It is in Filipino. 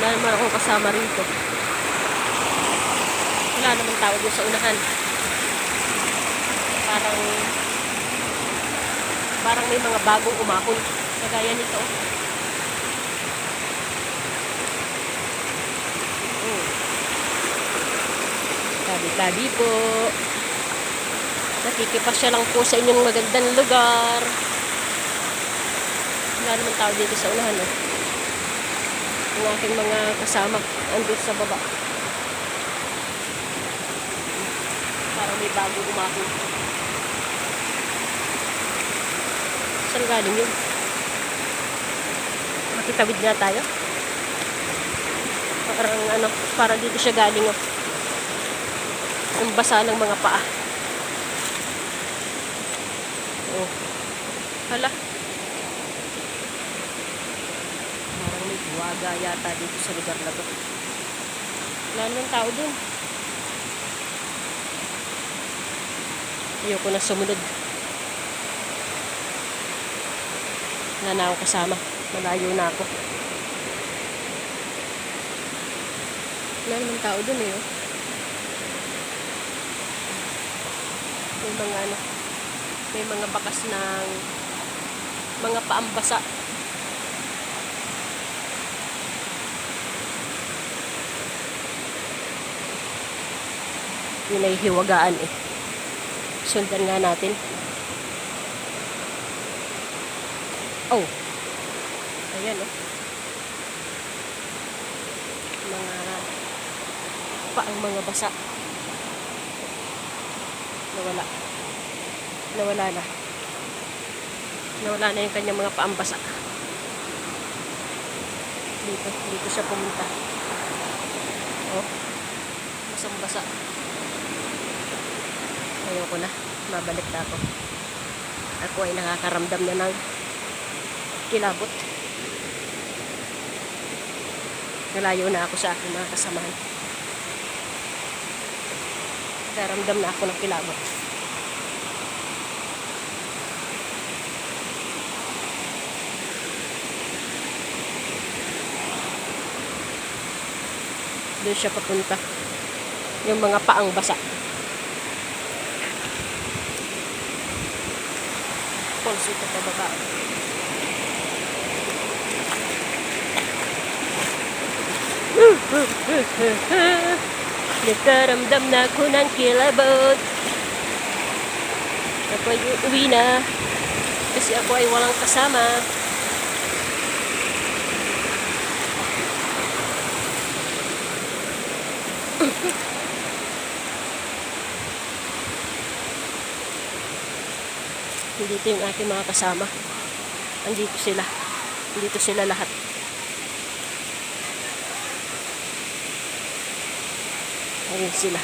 Wala naman akong kasama rito. Wala naman tao doon sa unahan. Parang may mga bagong umahon. Kagaya nito. Tabi-tabi po. Nakikipasya lang po sa inyong magandang lugar. Wala naman tao dito sa unahan. Ang aking mga kasama andun sa baba. Parang may bagong umahon. Saan galing yun? Makitawid nga tayo. Parang dito siya galing. Yung basa ng mga paa. Oh. Hala. Parang may buwaga yata dito sa lugar na to. Wala nang tao dun. Ayoko na sumunod. Wala na akong kasama. Malayo na ako. Wala naman tao dun eh. May mga bakas ng mga paambasa. Yun ay hiwagaan eh. Sundan nga natin. Oh. Ayan oh. Paang mga basa. Nawala na yung kanyang mga paambasa. Dito siya pumunta. Oh. Basang-basa. Ayoko na. Mabalik na ako. Ako ay nakakaramdam na ng kilabot. Nalayo na ako sa aking mga kasamahan. Nakaramdam na ako ng kilabot. Doon siya papunta. Yung mga paang basa. Pulso ito pababa. Nagkaramdam na ako ng kilabot. Ako ay uuwi na. Kasi ako ay walang kasama. Dito yung aking mga kasama. Andito sila. Andito sila lahat. Ayun sila.